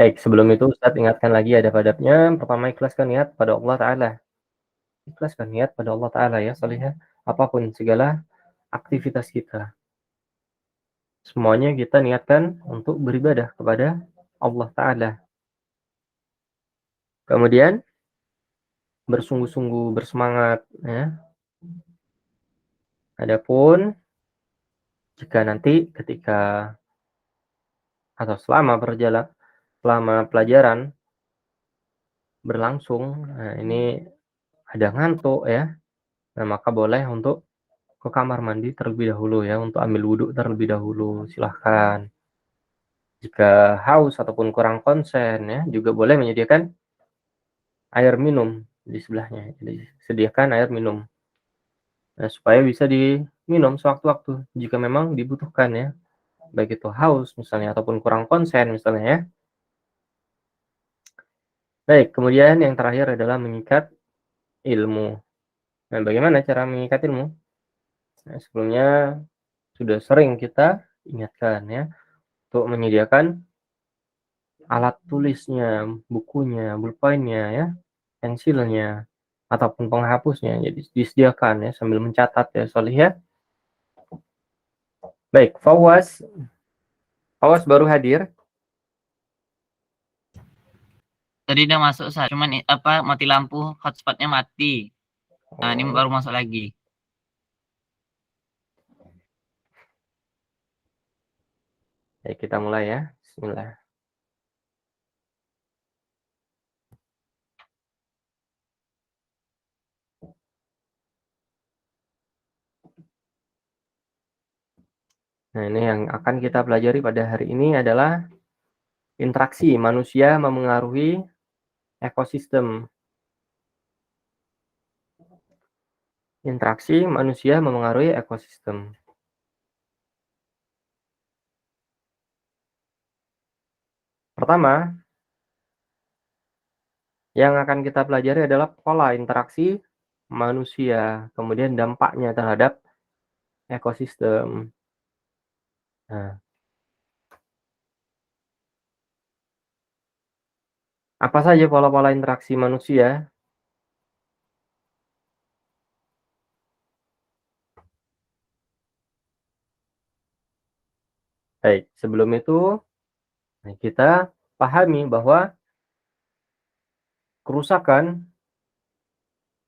Baik, sebelum itu Ustadz ingatkan lagi adab-adabnya. Pertama, ikhlaskan niat pada Allah Ta'ala. Ikhlaskan niat pada Allah Ta'ala ya, salihah. Apapun segala aktivitas kita. Semuanya kita niatkan untuk beribadah kepada Allah Ta'ala. Kemudian, bersungguh-sungguh, bersemangat. Ya. Adapun, jika nanti ketika atau selama pelajaran berlangsung, nah ini ada ngantuk ya, nah maka boleh untuk ke kamar mandi terlebih dahulu ya, untuk ambil wudhu terlebih dahulu, silahkan. Jika haus ataupun kurang konsen ya, juga boleh menyediakan air minum di sebelahnya. Jadi sediakan air minum. Nah, supaya bisa diminum sewaktu-waktu jika memang dibutuhkan ya. Baik itu haus misalnya ataupun kurang konsen misalnya ya. Baik, kemudian yang terakhir adalah mengikat ilmu. Nah, bagaimana cara mengikat ilmu? Nah, sebelumnya sudah sering kita ingatkan ya, untuk menyediakan alat tulisnya, bukunya, pulpennya ya, pensilnya, ataupun penghapusnya. Jadi disediakan ya sambil mencatat ya, Solih ya. Baik, Fawas baru hadir. Tadi udah masuk, Ustaz. Cuman apa mati lampu, hotspotnya mati. Nah, ini baru masuk lagi. Baik, kita mulai ya. Bismillah. Nah, ini yang akan kita pelajari pada hari ini adalah interaksi manusia memengaruhi ekosistem. Interaksi manusia memengaruhi ekosistem. Pertama, yang akan kita pelajari adalah pola interaksi manusia, kemudian dampaknya terhadap ekosistem. Nah, apa saja pola-pola interaksi manusia? Baik, sebelum itu kita pahami bahwa kerusakan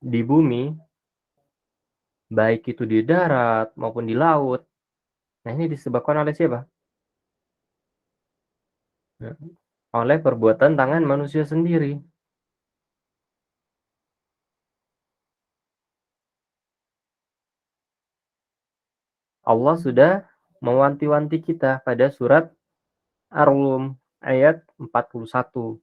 di bumi, baik itu di darat maupun di laut, nah ini disebabkan oleh siapa? Nah, oleh perbuatan tangan manusia sendiri. Allah sudah mewanti-wanti kita pada surat Ar-Rum ayat 41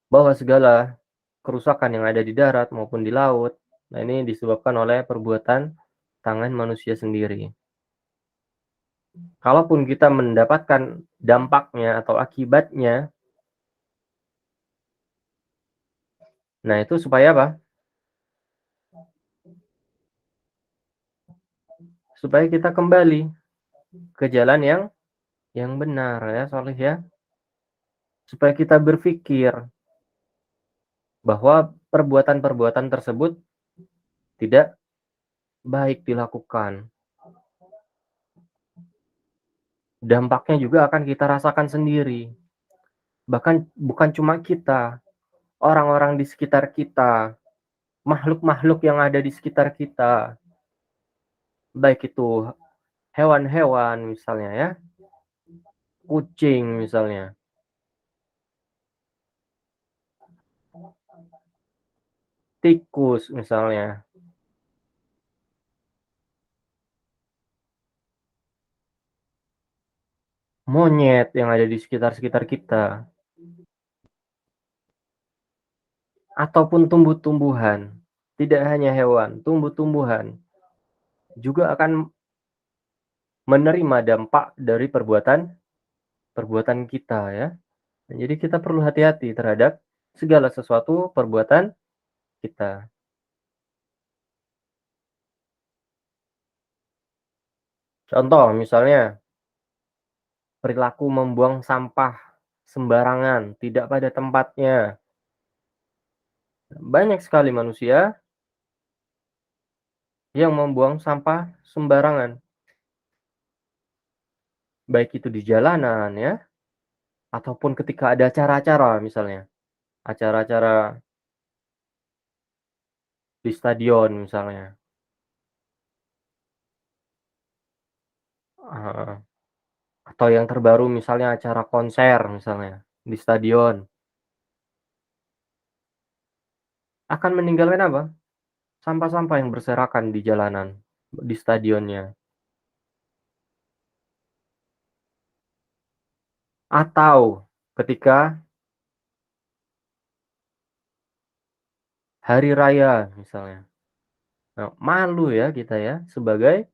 bahwa segala kerusakan yang ada di darat maupun di laut, nah ini disebabkan oleh perbuatan tangan manusia sendiri. Kalaupun kita mendapatkan dampaknya atau akibatnya, nah itu supaya apa? Supaya kita kembali ke jalan yang benar ya, Solih ya. Supaya kita berpikir bahwa perbuatan-perbuatan tersebut tidak baik dilakukan. Dampaknya juga akan kita rasakan sendiri. Bahkan bukan cuma kita, orang-orang di sekitar kita, makhluk-makhluk yang ada di sekitar kita, baik itu hewan-hewan misalnya ya, kucing misalnya, tikus misalnya, monyet yang ada di sekitar-sekitar kita, ataupun tumbuh-tumbuhan, tidak hanya hewan, tumbuh-tumbuhan juga akan menerima dampak dari perbuatan kita ya. Jadi kita perlu hati-hati terhadap segala sesuatu perbuatan kita. Contoh misalnya perilaku membuang sampah sembarangan, tidak pada tempatnya. Banyak sekali manusia yang membuang sampah sembarangan. Baik itu di jalanan ya, ataupun ketika ada acara-acara misalnya, acara-acara di stadion misalnya, heeh, atau yang terbaru misalnya acara konser misalnya, di stadion, akan meninggalkan apa? Sampah-sampah yang berserakan di jalanan, di stadionnya. Atau ketika hari raya misalnya. Nah, malu ya kita ya sebagai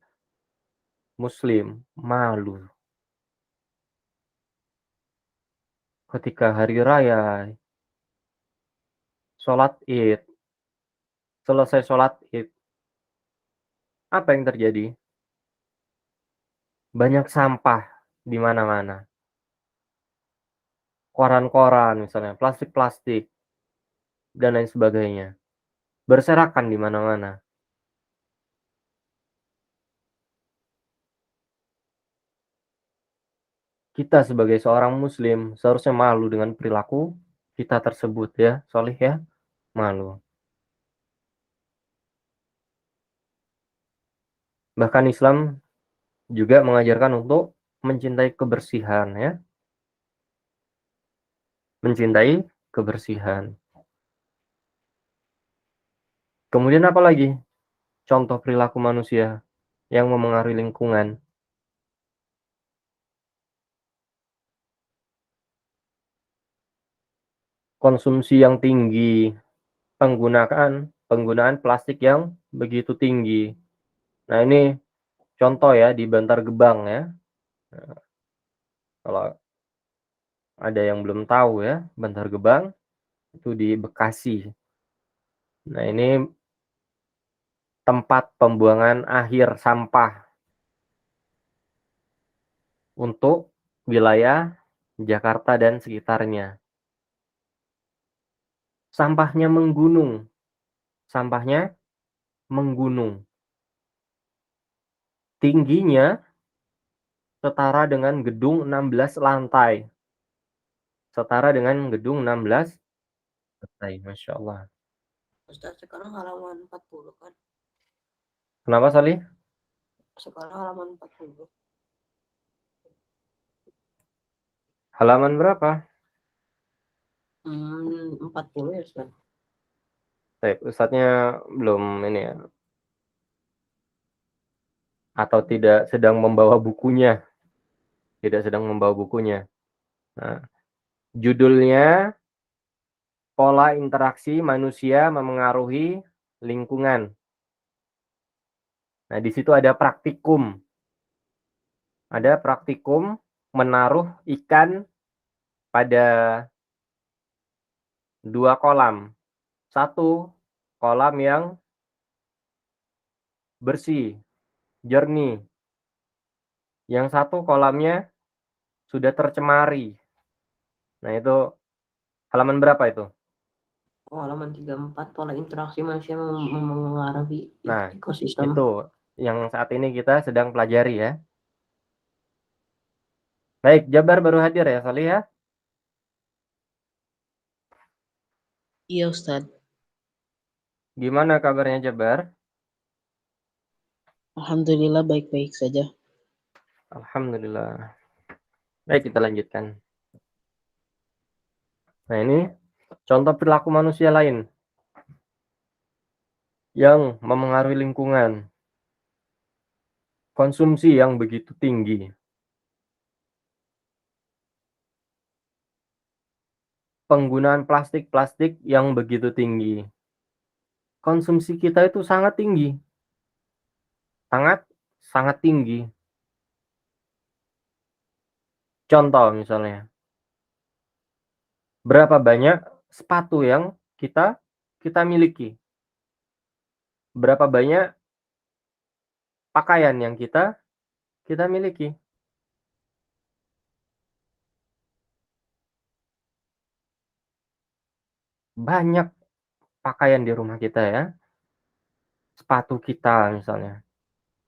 muslim, malu ketika hari raya, sholat Id, selesai sholat Id, apa yang terjadi? Banyak sampah di mana-mana, koran-koran misalnya, plastik-plastik, dan lain sebagainya, berserakan di mana-mana. Kita sebagai seorang muslim seharusnya malu dengan perilaku kita tersebut ya, Sholih ya, malu. Bahkan Islam juga mengajarkan untuk mencintai kebersihan ya, mencintai kebersihan. Kemudian apa lagi contoh perilaku manusia yang memengaruhi lingkungan? Konsumsi yang tinggi, penggunaan plastik yang begitu tinggi. Nah, ini contoh ya di Bantar Gebang ya. Nah, kalau ada yang belum tahu ya, Bantar Gebang itu di Bekasi. Nah, ini tempat pembuangan akhir sampah untuk wilayah Jakarta dan sekitarnya. Sampahnya menggunung, sampahnya menggunung. Tingginya setara dengan gedung 16 lantai. Setara dengan gedung 16 lantai, Masya Allah. Ustaz, sekarang halaman 40 kan? Kenapa, Salih? Sekarang halaman 40. Halaman berapa? 40 ya, Ustaz. Baik, Ustadznya belum ini ya. Atau tidak sedang membawa bukunya. Tidak sedang membawa bukunya. Nah, judulnya Pola Interaksi Manusia Memengaruhi Lingkungan. Nah, di situ ada praktikum. Ada praktikum menaruh ikan pada 2 kolam. Satu kolam yang bersih, jernih. Yang satu kolamnya sudah tercemari. Nah, itu halaman berapa itu? Oh, halaman 34, pola interaksi manusia memengaruhi Nah, ekosistem. itu yang saat ini kita sedang pelajari ya. Baik, Jabar baru hadir ya, Salih ya? Iya, Ustaz. Gimana kabarnya Jabar? Alhamdulillah baik-baik saja. Alhamdulillah. Baik, kita lanjutkan. Nah, ini contoh perilaku manusia lain yang memengaruhi lingkungan. Konsumsi yang begitu tinggi. Penggunaan plastik-plastik yang begitu tinggi. Konsumsi kita itu sangat tinggi. Sangat tinggi. Contoh misalnya, berapa banyak sepatu yang kita miliki? Berapa banyak pakaian yang kita miliki? banyak pakaian di rumah kita ya, sepatu kita misalnya,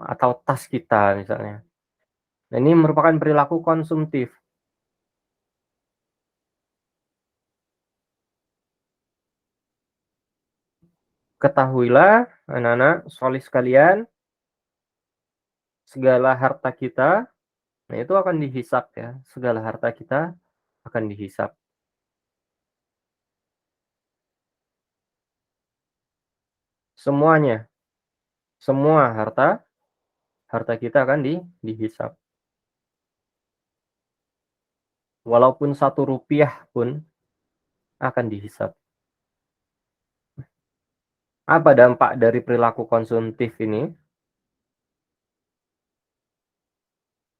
atau tas kita misalnya. Nah, ini merupakan perilaku konsumtif. Ketahuilah anak-anak solih sekalian, segala harta kita, nah itu akan dihisap ya, segala harta kita akan dihisap. Semuanya, semua harta kita akan dihisap. Walaupun 1 rupiah pun akan dihisap. Apa dampak dari perilaku konsumtif ini?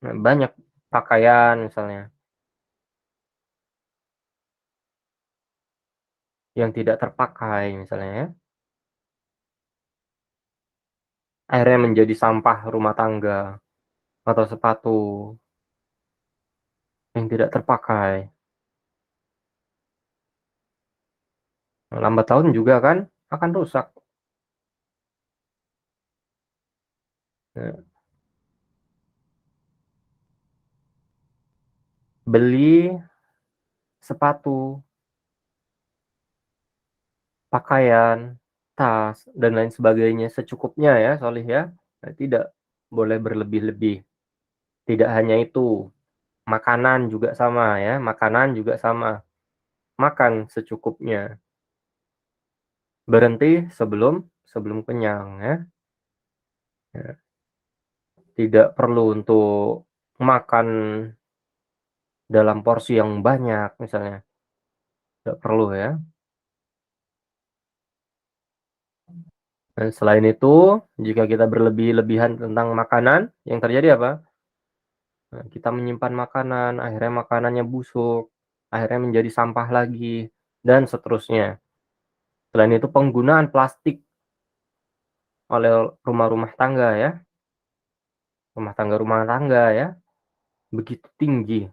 Nah, banyak pakaian misalnya yang tidak terpakai misalnya ya. Akhirnya menjadi sampah rumah tangga atau sepatu yang tidak terpakai. Nah, lambat laun juga kan akan rusak. Nah, beli sepatu, pakaian, tas, dan lain sebagainya secukupnya ya, Solih ya. Nah, tidak boleh berlebih-lebih. Tidak hanya itu, makanan juga sama ya, makanan juga sama. Makan secukupnya. Berhenti sebelum kenyang ya. Ya. Tidak perlu untuk makan dalam porsi yang banyak misalnya. Tidak perlu ya. Dan selain itu, jika kita berlebih-lebihan tentang makanan, yang terjadi apa? Nah, kita menyimpan makanan, akhirnya makanannya busuk, akhirnya menjadi sampah lagi, dan seterusnya. Selain itu, penggunaan plastik oleh rumah-rumah tangga ya, rumah tangga ya, begitu tinggi.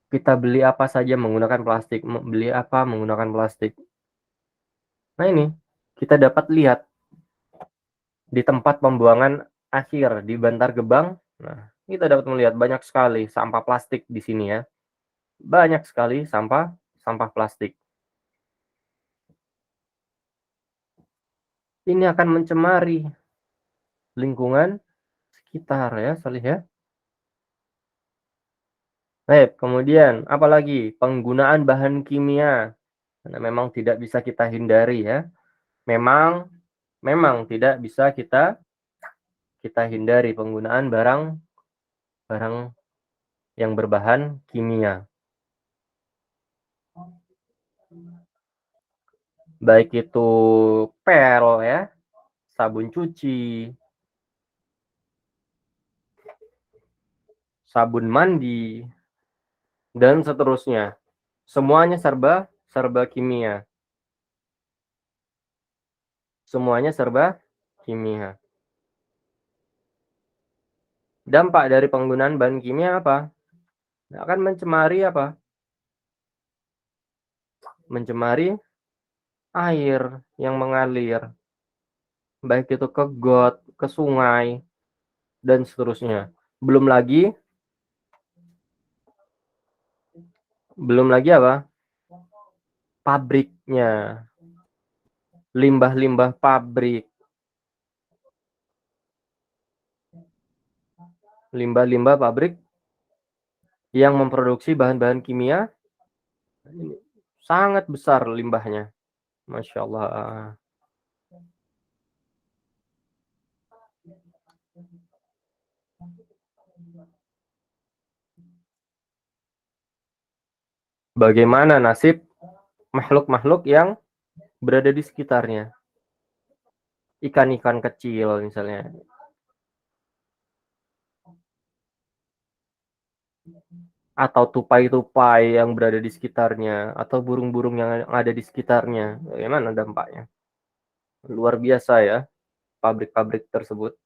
Kita beli apa saja menggunakan plastik, beli apa menggunakan plastik. Nah ini, kita dapat lihat di tempat pembuangan akhir di Bantar Gebang. Nah, kita dapat melihat banyak sekali sampah plastik di sini ya. Banyak sekali sampah plastik. Ini akan mencemari lingkungan sekitar ya, Salih ya. Baik, kemudian apalagi penggunaan bahan kimia. Nah, memang tidak bisa kita hindari ya. Memang tidak bisa kita hindari penggunaan barang yang berbahan kimia. Baik itu pel ya, sabun cuci, sabun mandi, dan seterusnya. Semuanya serba kimia. Semuanya serba kimia. Dampak dari penggunaan bahan kimia apa? Akan mencemari apa? Mencemari air yang mengalir. Baik itu ke got, ke sungai, dan seterusnya. Belum lagi apa? Pabriknya. Limbah-limbah pabrik. Limbah-limbah pabrik yang memproduksi bahan-bahan kimia sangat besar limbahnya. Masya Allah. Bagaimana nasib makhluk-makhluk yang berada di sekitarnya? Ikan-ikan kecil misalnya. Atau tupai-tupai yang berada di sekitarnya, atau burung-burung yang ada di sekitarnya. Bagaimana dampaknya? Luar biasa ya, pabrik-pabrik tersebut.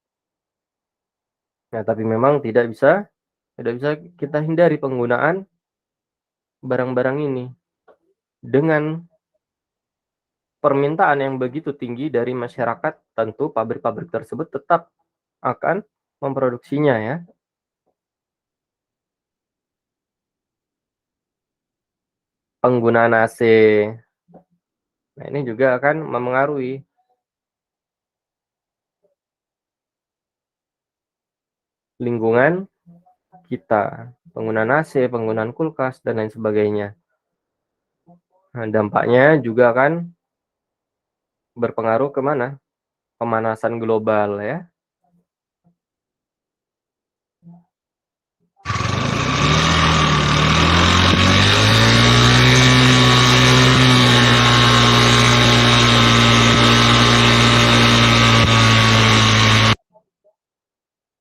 Nah, tapi memang tidak bisa kita hindari penggunaan barang-barang ini dengan permintaan yang begitu tinggi dari masyarakat, tentu pabrik-pabrik tersebut tetap akan memproduksinya ya. Penggunaan AC. Nah, ini juga akan memengaruhi lingkungan kita, penggunaan AC, penggunaan kulkas, dan lain sebagainya. Nah, dampaknya juga akan berpengaruh ke mana? Pemanasan global ya.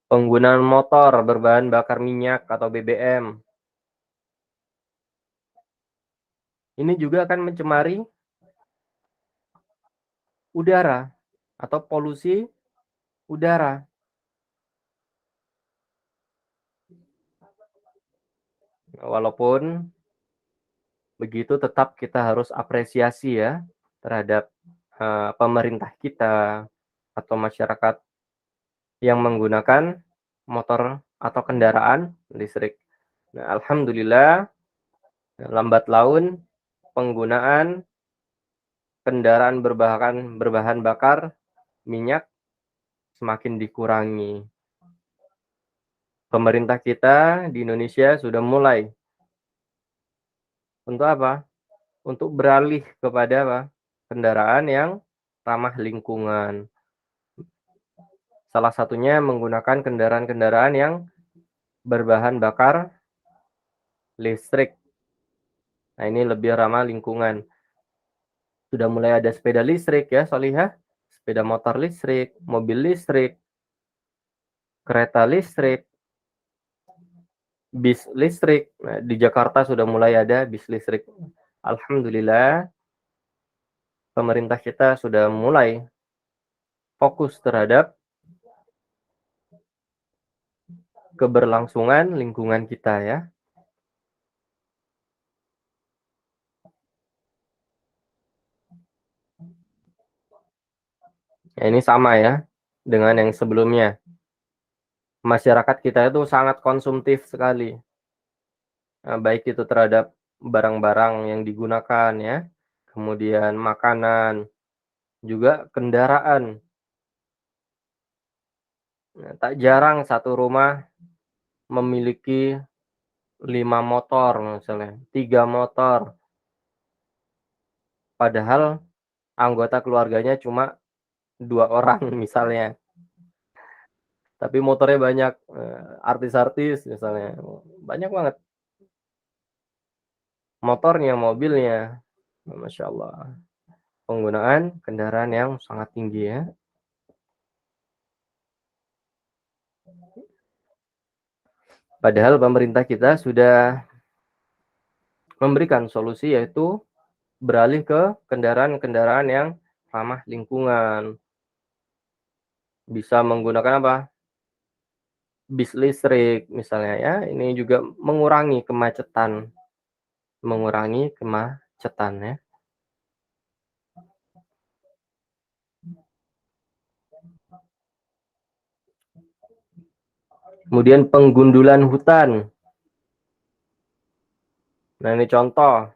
Penggunaan motor berbahan bakar minyak atau BBM. Ini juga akan mencemari udara atau polusi udara. Walaupun begitu tetap kita harus apresiasi ya terhadap pemerintah kita atau masyarakat yang menggunakan motor atau kendaraan listrik. Nah, alhamdulillah lambat laun penggunaan kendaraan berbahan bakar minyak semakin dikurangi. Pemerintah kita di Indonesia sudah mulai untuk apa? Untuk beralih kepada apa? Kendaraan yang ramah lingkungan. Salah satunya menggunakan kendaraan-kendaraan yang berbahan bakar listrik. Nah, ini lebih ramah lingkungan. Sudah mulai ada sepeda listrik ya, Solihah. Sepeda motor listrik, mobil listrik, kereta listrik, bis listrik. Nah, di Jakarta sudah mulai ada bis listrik. Alhamdulillah, pemerintah kita sudah mulai fokus terhadap keberlangsungan lingkungan kita ya. Ya, ini sama ya dengan yang sebelumnya. Masyarakat kita itu sangat konsumtif sekali. Nah, baik itu terhadap barang-barang yang digunakan ya, kemudian makanan, juga kendaraan. Nah, tak jarang satu rumah memiliki 5 motor misalnya, 3 motor. Padahal anggota keluarganya cuma 2 orang misalnya. Tapi motornya banyak, artis-artis misalnya, banyak banget. Motornya, mobilnya, Masya Allah. Penggunaan kendaraan yang sangat tinggi ya. Padahal pemerintah kita sudah memberikan solusi yaitu beralih ke kendaraan-kendaraan yang ramah lingkungan. Bisa menggunakan apa? Bis listrik misalnya ya. Ini juga mengurangi kemacetan. Mengurangi kemacetan ya. Kemudian penggundulan hutan. Nah, ini contoh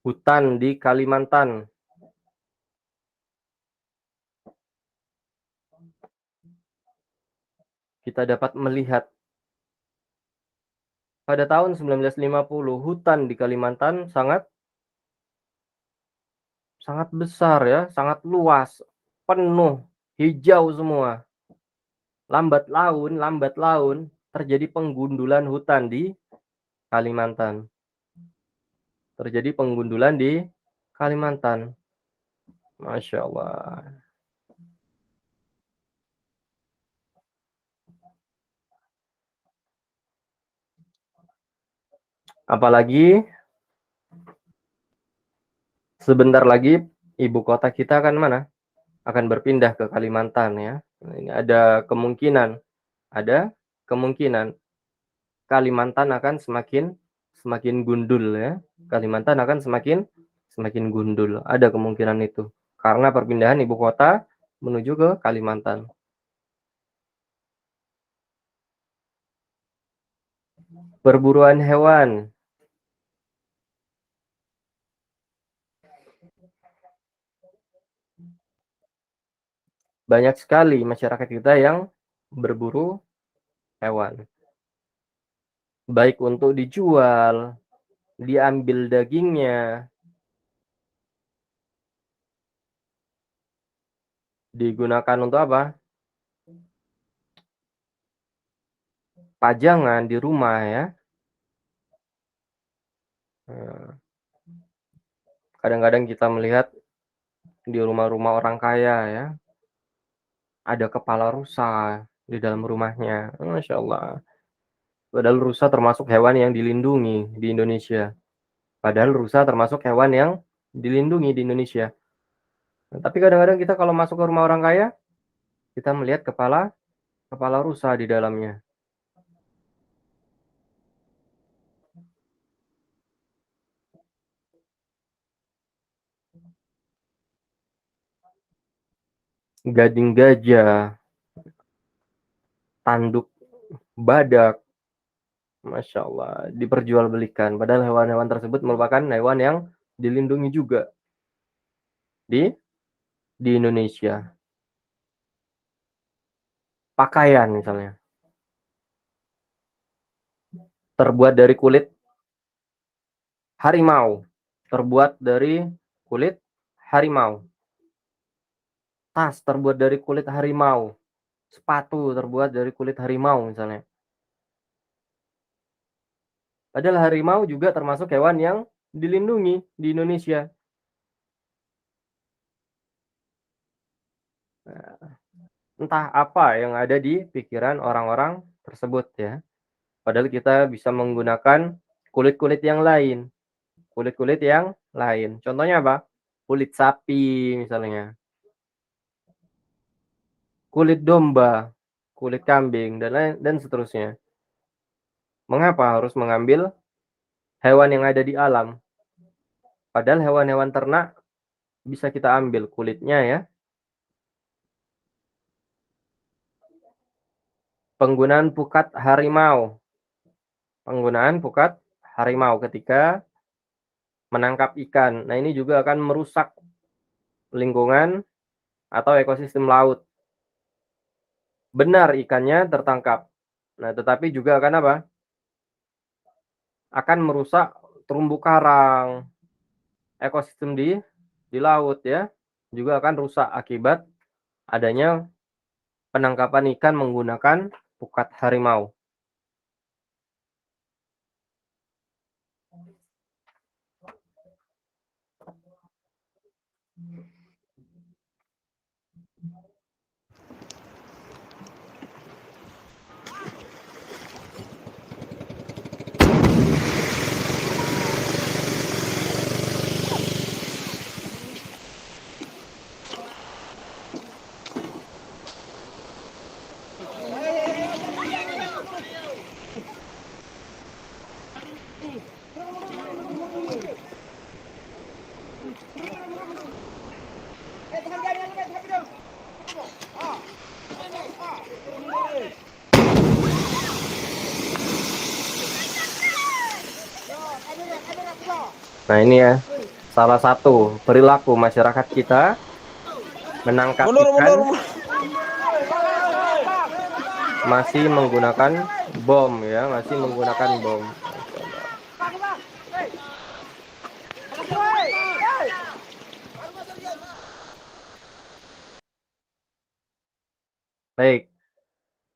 hutan di Kalimantan. Kita dapat melihat pada tahun 1950 hutan di Kalimantan sangat besar ya, sangat luas, penuh, hijau semua. Lambat laun terjadi penggundulan hutan di Kalimantan. Terjadi penggundulan di Kalimantan. Masya Allah. Apalagi sebentar lagi ibu kota kita akan mana? Akan berpindah ke Kalimantan ya. Ini ada kemungkinan Kalimantan akan semakin gundul ya. Kalimantan akan semakin semakin gundul. Ada kemungkinan itu. Karena perpindahan ibu kota menuju ke Kalimantan. Perburuan hewan. Banyak sekali masyarakat kita yang berburu hewan. Baik untuk dijual, diambil dagingnya, digunakan untuk apa? Pajangan di rumah ya. Kadang-kadang kita melihat di rumah-rumah orang kaya ya, ada kepala rusa di dalam rumahnya. Masya Allah. Padahal rusa termasuk hewan yang dilindungi di Indonesia. Padahal rusa termasuk hewan yang dilindungi di Indonesia. Nah, tapi kadang-kadang kita kalau masuk ke rumah orang kaya, kita melihat kepala rusa di dalamnya. Gading gajah, tanduk badak, Masya Allah, diperjualbelikan. Padahal hewan-hewan tersebut merupakan hewan yang dilindungi juga di Indonesia. Pakaian misalnya, terbuat dari kulit harimau. Terbuat dari kulit harimau. Tas terbuat dari kulit harimau. Sepatu terbuat dari kulit harimau misalnya. Padahal harimau juga termasuk hewan yang dilindungi di Indonesia. Entah apa yang ada di pikiran orang-orang tersebut ya. Padahal kita bisa menggunakan kulit-kulit yang lain. Kulit-kulit yang lain. Contohnya apa? Kulit sapi misalnya. Kulit domba, kulit kambing, dan seterusnya. Mengapa harus mengambil hewan yang ada di alam? Padahal hewan-hewan ternak bisa kita ambil kulitnya ya. Penggunaan pukat harimau. Penggunaan pukat harimau ketika menangkap ikan. Nah, ini juga akan merusak lingkungan atau ekosistem laut. Benar ikannya tertangkap. Nah, tetapi juga akan apa? Akan merusak terumbu karang, ekosistem di laut ya. Juga akan rusak akibat adanya penangkapan ikan menggunakan pukat harimau. Nah, ini ya salah satu perilaku masyarakat kita menangkap ikan masih menggunakan bom ya, masih menggunakan bom. Baik,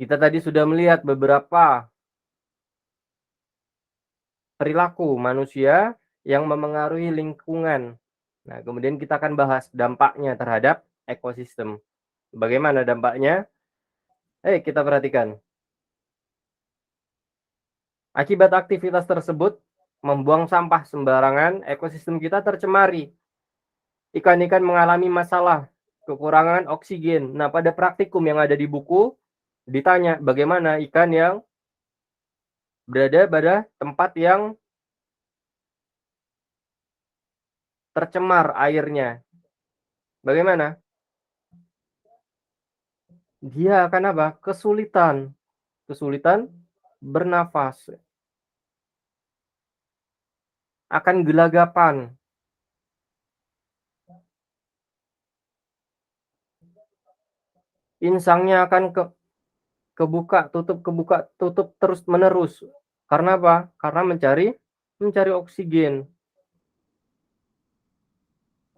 kita tadi sudah melihat beberapa perilaku manusia yang memengaruhi lingkungan. Nah, kemudian kita akan bahas dampaknya terhadap ekosistem. Bagaimana dampaknya? Kita perhatikan. Akibat aktivitas tersebut, membuang sampah sembarangan, ekosistem kita tercemari. Ikan-ikan mengalami masalah kekurangan oksigen. Nah, pada praktikum yang ada di buku, ditanya bagaimana ikan yang berada pada tempat yang tercemar airnya. Bagaimana? Dia akan apa? Kesulitan bernafas. Akan gelagapan. Insangnya akan kebuka tutup terus menerus. Karena apa? Karena mencari oksigen.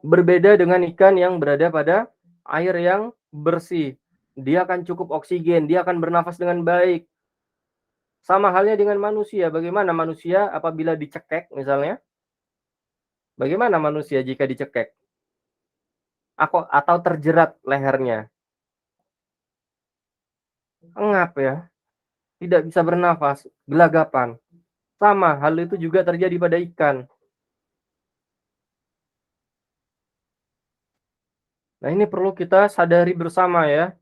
Berbeda dengan ikan yang berada pada air yang bersih. Dia akan cukup oksigen, dia akan bernafas dengan baik. Sama halnya dengan manusia. Bagaimana manusia apabila dicekek misalnya? Bagaimana manusia jika dicekek? Atau terjerat lehernya? Engap ya. Tidak bisa bernafas, gelagapan. Sama hal itu juga terjadi pada ikan. Nah, ini perlu kita sadari bersama ya.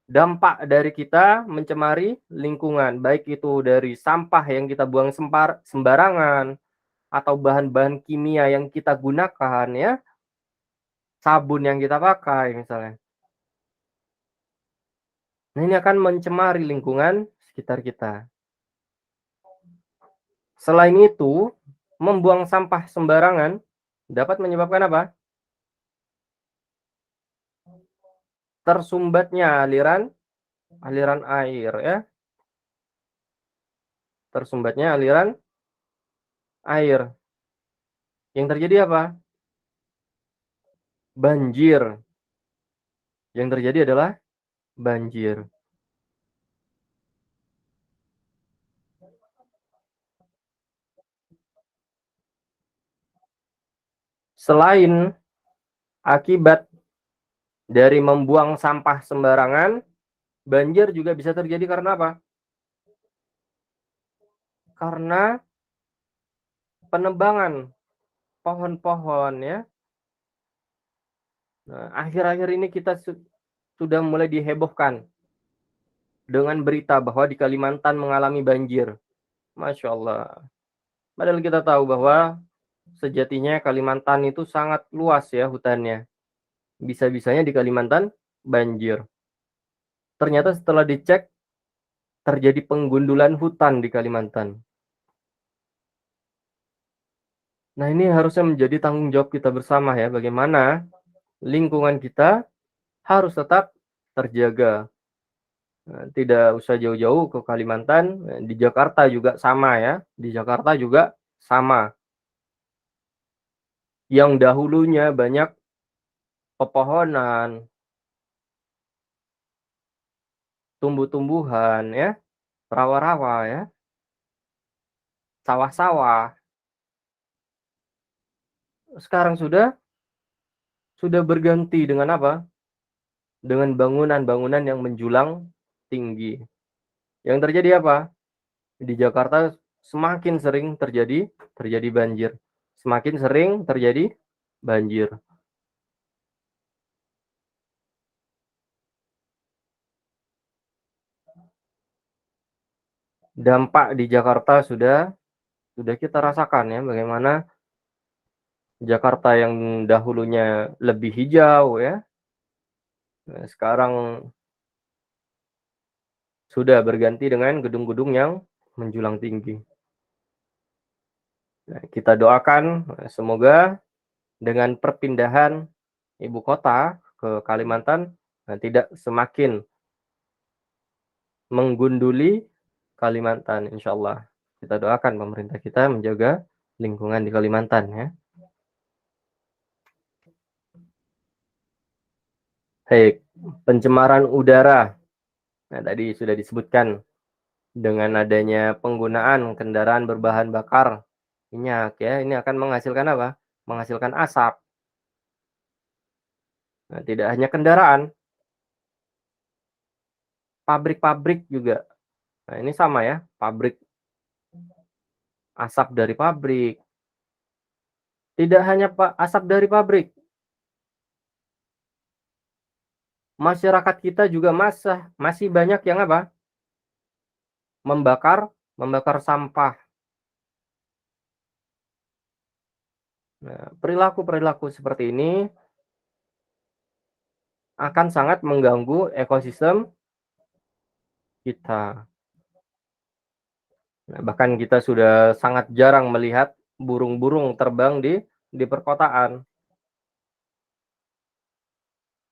Dampak dari kita mencemari lingkungan, baik itu dari sampah yang kita buang sembarangan, atau bahan-bahan kimia yang kita gunakan ya, sabun yang kita pakai misalnya. Nah, ini akan mencemari lingkungan sekitar kita. Selain itu, membuang sampah sembarangan dapat menyebabkan apa? Tersumbatnya aliran air ya. Tersumbatnya aliran air. Yang terjadi apa? Banjir. Yang terjadi adalah banjir. Selain akibat dari membuang sampah sembarangan, banjir juga bisa terjadi karena apa? Karena penebangan pohon-pohon ya. Nah, akhir-akhir ini kita sudah mulai dihebohkan dengan berita bahwa di Kalimantan mengalami banjir. Masya Allah. Padahal kita tahu bahwa sejatinya Kalimantan itu sangat luas ya hutannya. Bisa-bisanya di Kalimantan banjir. Ternyata setelah dicek terjadi penggundulan hutan di Kalimantan. Nah, ini harusnya menjadi tanggung jawab kita bersama ya, bagaimana lingkungan kita harus tetap terjaga. Tidak usah jauh-jauh ke Kalimantan, di Jakarta juga sama ya. Di Jakarta juga sama. Yang dahulunya banyak pepohonan, tumbuh-tumbuhan ya, rawa-rawa ya, sawah-sawah. Sekarang sudah berganti dengan apa? Dengan bangunan-bangunan yang menjulang tinggi. Yang terjadi apa? Di Jakarta semakin sering terjadi banjir. Semakin sering terjadi banjir. Dampak di Jakarta sudah kita rasakan ya, bagaimana Jakarta yang dahulunya lebih hijau ya, sekarang sudah berganti dengan gedung-gedung yang menjulang tinggi. Nah, kita doakan semoga dengan perpindahan ibu kota ke Kalimantan tidak semakin menggunduli Kalimantan, insya Allah. Kita doakan pemerintah kita menjaga lingkungan di Kalimantan ya. Baik, pencemaran udara. Nah, tadi sudah disebutkan dengan adanya penggunaan kendaraan berbahan bakar minyak ya, ini akan menghasilkan apa? Menghasilkan asap. Nah, tidak hanya kendaraan, pabrik-pabrik juga. Nah, ini sama ya, pabrik, asap dari pabrik. Tidak hanya asap dari pabrik. Masyarakat kita juga masih banyak yang apa? Membakar sampah. Nah, perilaku-perilaku seperti ini akan sangat mengganggu ekosistem kita. Nah, bahkan kita sudah sangat jarang melihat burung-burung terbang di perkotaan.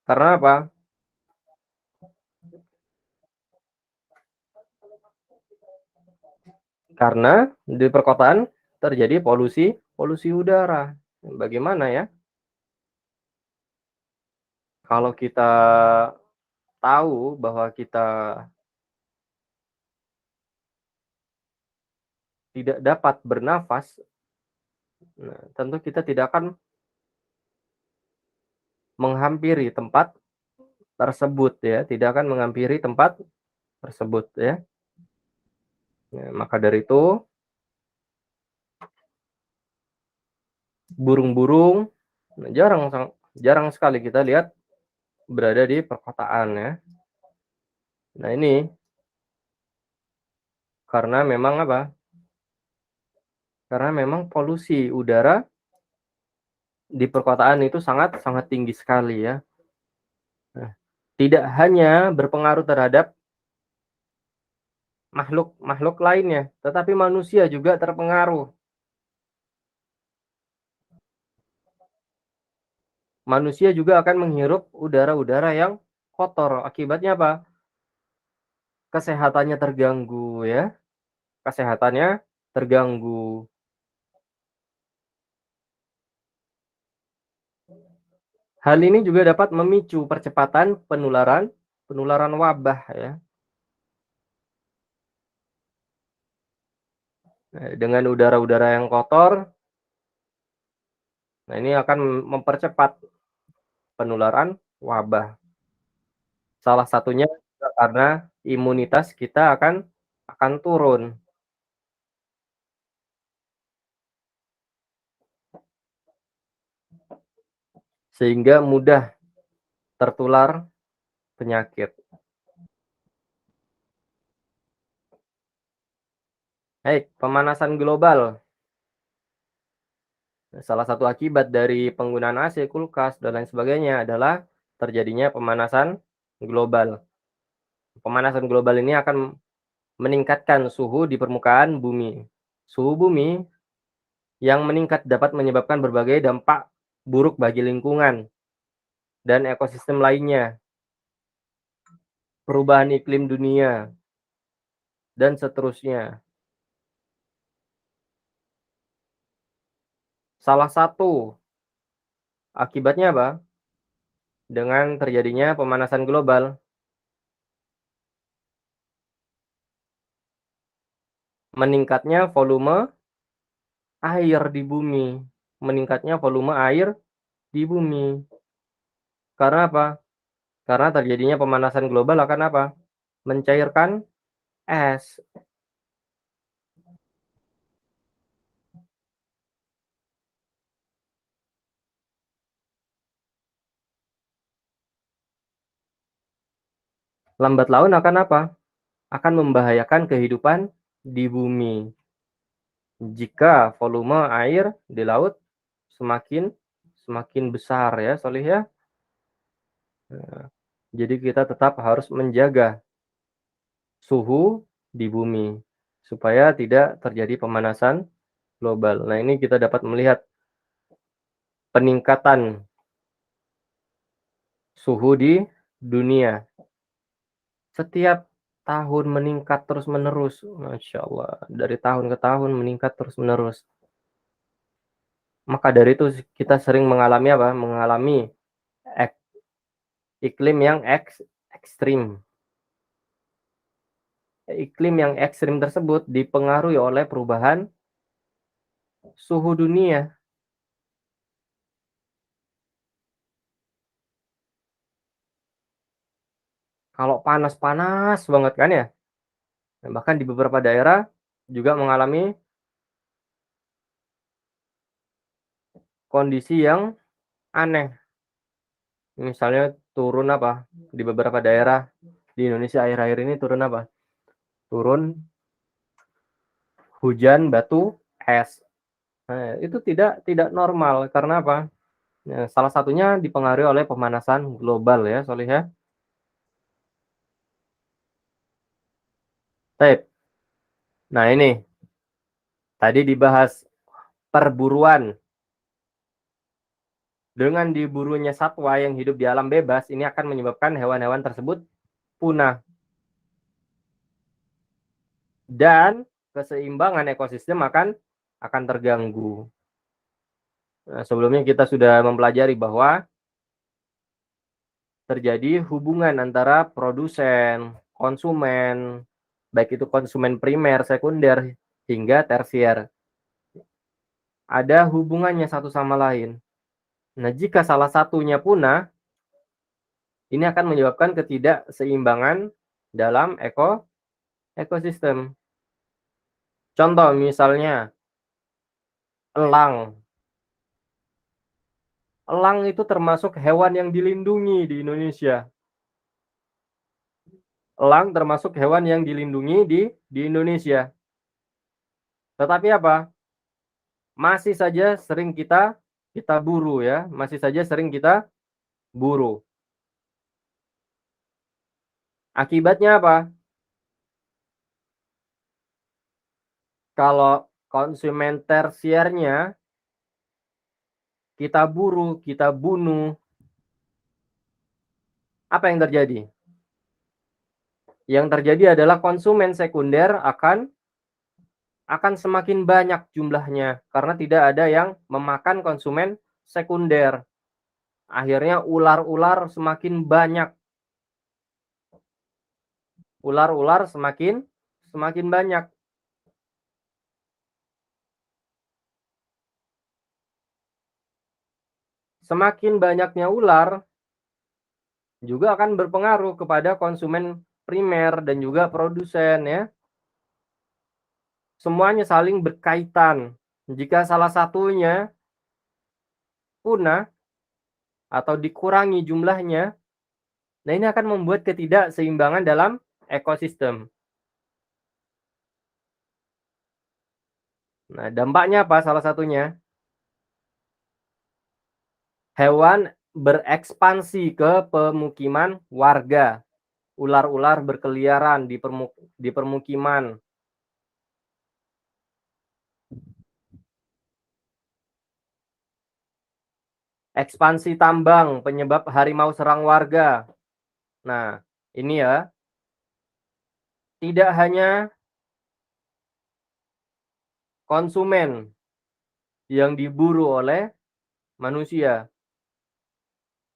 Karena apa? Karena di perkotaan terjadi polusi udara. Bagaimana ya? Kalau kita tahu bahwa kita tidak dapat bernafas, nah, tentu kita tidak akan menghampiri tempat tersebut ya, tidak akan menghampiri tempat tersebut ya. Ya, maka dari itu burung-burung jarang sekali kita lihat berada di perkotaan ya. Nah, ini karena memang apa? Karena memang polusi udara di perkotaan itu sangat tinggi sekali ya. Nah, tidak hanya berpengaruh terhadap makhluk lainnya, tetapi manusia juga terpengaruh. Manusia juga akan menghirup udara-udara yang kotor. Akibatnya apa? Kesehatannya terganggu ya. Kesehatannya terganggu. Hal ini juga dapat memicu percepatan penularan wabah ya. Dengan udara-udara yang kotor, nah ini akan mempercepat penularan wabah. Salah satunya karena imunitas kita akan turun. Sehingga mudah tertular penyakit. Baik, pemanasan global. Salah satu akibat dari penggunaan AC, kulkas, dan lain sebagainya adalah terjadinya pemanasan global. Pemanasan global ini akan meningkatkan suhu di permukaan bumi. Suhu bumi yang meningkat dapat menyebabkan berbagai dampak buruk bagi lingkungan dan ekosistem lainnya, perubahan iklim dunia, dan seterusnya. Salah satu akibatnya apa? Dengan terjadinya pemanasan global, meningkatnya volume air di bumi. Meningkatnya volume air di bumi. Karena apa? Karena terjadinya pemanasan global akan apa? Mencairkan es. Lambat laun akan apa? Akan membahayakan kehidupan di bumi. Jika volume air di laut semakin besar ya, Solih ya. Nah, jadi kita tetap harus menjaga suhu di bumi supaya tidak terjadi pemanasan global. Nah, ini kita dapat melihat peningkatan suhu di dunia. Setiap tahun meningkat terus-menerus, Masya Allah. Dari tahun ke tahun meningkat terus-menerus. Maka dari itu kita sering mengalami apa? Mengalami iklim yang ekstrim. Iklim yang ekstrim tersebut dipengaruhi oleh perubahan suhu dunia. Kalau panas-panas banget kan ya. Bahkan di beberapa daerah juga mengalami kondisi yang aneh. Misalnya turun apa? Di beberapa daerah di Indonesia akhir-akhir ini turun apa? Turun hujan batu es. Nah, itu tidak normal karena apa? Ya, salah satunya dipengaruhi oleh pemanasan global ya, Solih ya. Baik. Nah, ini tadi dibahas perburuan. Dengan diburunya satwa yang hidup di alam bebas, ini akan menyebabkan hewan-hewan tersebut punah. Dan keseimbangan ekosistem akan terganggu. Nah, sebelumnya kita sudah mempelajari bahwa terjadi hubungan antara produsen, konsumen, baik itu konsumen primer, sekunder, hingga tersier. Ada hubungannya satu sama lain. Nah, jika salah satunya punah, ini akan menyebabkan ketidakseimbangan dalam ekosistem. Contoh misalnya elang. Elang itu termasuk hewan yang dilindungi di Indonesia. Elang termasuk hewan yang dilindungi di Indonesia. Tetapi apa? Masih saja sering kita buru ya, masih saja sering kita buru. Akibatnya apa? Kalau konsumen tersiernya kita buru, kita bunuh, apa yang terjadi? Yang terjadi adalah konsumen sekunder akan semakin banyak jumlahnya karena tidak ada yang memakan konsumen sekunder. Akhirnya ular-ular semakin banyak. Ular-ular semakin banyak. Semakin banyaknya ular juga akan berpengaruh kepada konsumen primer dan juga produsen ya. Semuanya saling berkaitan. Jika salah satunya punah atau dikurangi jumlahnya, nah ini akan membuat ketidakseimbangan dalam ekosistem. Nah, dampaknya apa salah satunya? Hewan berekspansi ke pemukiman warga. Ular-ular berkeliaran di permukiman. Ekspansi tambang penyebab harimau serang warga. Nah, ini ya. Tidak hanya konsumen yang diburu oleh manusia.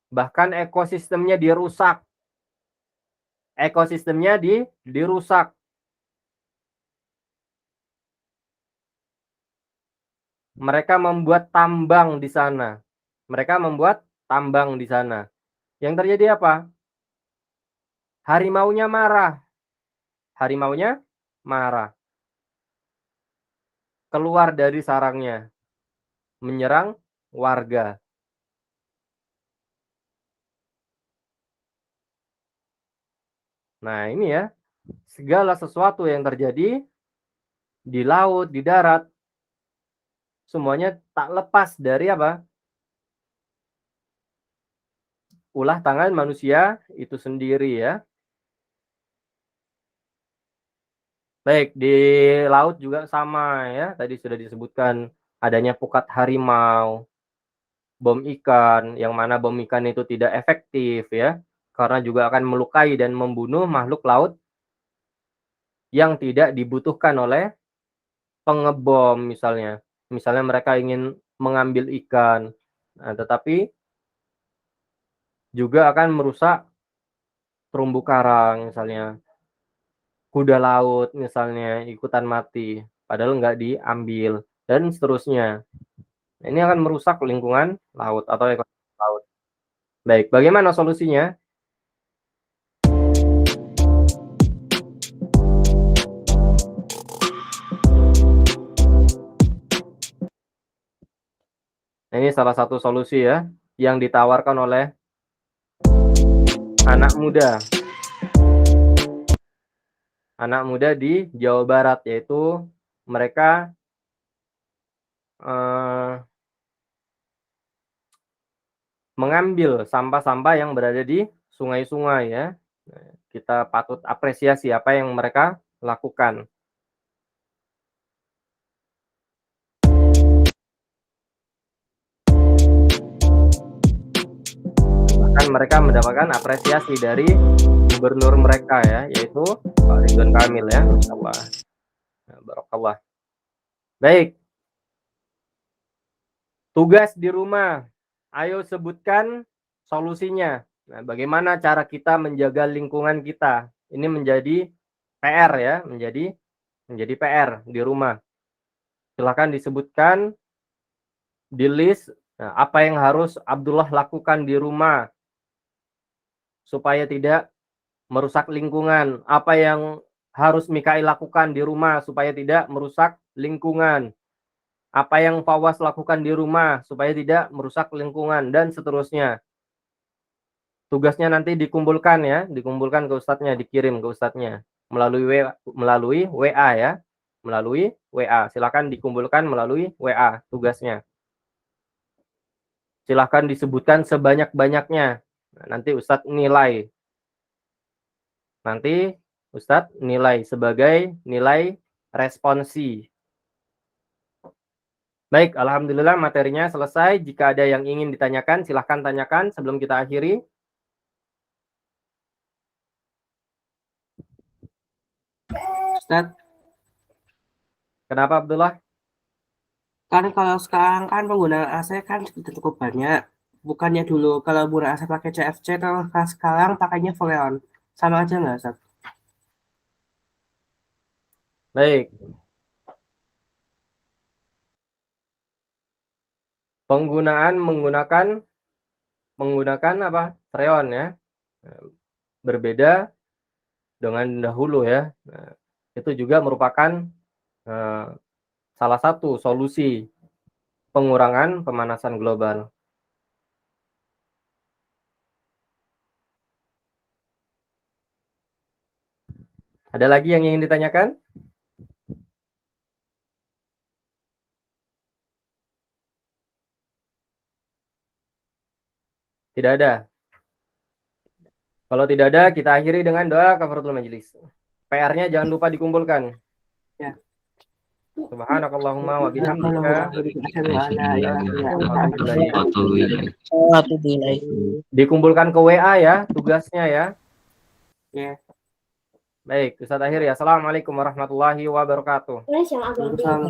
Bahkan ekosistemnya dirusak. Ekosistemnya dirusak. Mereka membuat tambang di sana. Mereka membuat tambang di sana. Yang terjadi apa? Harimaunya marah. Harimaunya marah. Keluar dari sarangnya. Menyerang warga. Nah, ini ya. Segala sesuatu yang terjadi di laut, di darat, semuanya tak lepas dari apa? Ulah tangan manusia itu sendiri ya. Baik, di laut juga sama ya. Tadi sudah disebutkan adanya pukat harimau, bom ikan, yang mana bom ikan itu tidak efektif ya. Karena juga akan melukai dan membunuh makhluk laut yang tidak dibutuhkan oleh pengebom misalnya. Misalnya mereka ingin mengambil ikan, nah, tetapi juga akan merusak terumbu karang misalnya. Kuda laut misalnya ikutan mati, padahal nggak diambil, dan seterusnya. Ini akan merusak lingkungan laut atau ekosistem laut. Baik, bagaimana solusinya? Ini salah satu solusi ya, yang ditawarkan oleh anak muda. Anak muda di Jawa Barat, yaitu mereka mengambil sampah-sampah yang berada di sungai-sungai ya. Kita patut apresiasi apa yang mereka lakukan. Bahkan mereka mendapatkan apresiasi dari gubernur mereka ya, yaitu Pak Ridwan Kamil ya, masyaallah. Barakallah. Baik. Tugas di rumah. Ayo sebutkan solusinya. Nah, bagaimana cara kita menjaga lingkungan kita? Ini menjadi PR ya, menjadi PR di rumah. Silakan disebutkan di list apa yang harus Abdullah lakukan di rumah supaya tidak merusak lingkungan. Apa yang harus Mikail lakukan di rumah supaya tidak merusak lingkungan. Apa yang Fawaz lakukan di rumah supaya tidak merusak lingkungan, dan seterusnya. Tugasnya nanti dikumpulkan ya, dikumpulkan ke ustadznya, dikirim ke ustadznya melalui WA ya, melalui WA. Silakan dikumpulkan melalui WA tugasnya. Silakan disebutkan sebanyak-banyaknya. Nah, nanti ustadz nilai. Nanti ustadz nilai sebagai nilai responsi. Baik, alhamdulillah materinya selesai. Jika ada yang ingin ditanyakan, silahkan tanyakan sebelum kita akhiri. Ustaz, Kenapa Abdullah? kan kalau sekarang kan penggunaan AC kan cukup banyak. Bukannya dulu kalau penggunaan AC pakai CFC, kalau sekarang pakainya Freon. Sama aja nggak, Ustaz? Baik. Menggunakan apa? Freon ya. Berbeda dengan dahulu ya. Nah, itu juga merupakan salah satu solusi pengurangan pemanasan global. Ada lagi yang ingin ditanyakan? Tidak ada. Kalau tidak ada, kita akhiri dengan doa kafaratul majelis. PR-nya jangan lupa dikumpulkan. Ya. Subhanakallahumma wa bihamdika. Dikumpulkan ke WA ya, tugasnya ya. Ya. Baik, Ustaz akhir ya. Assalamualaikum warahmatullahi wabarakatuh. Waalaikumsalam.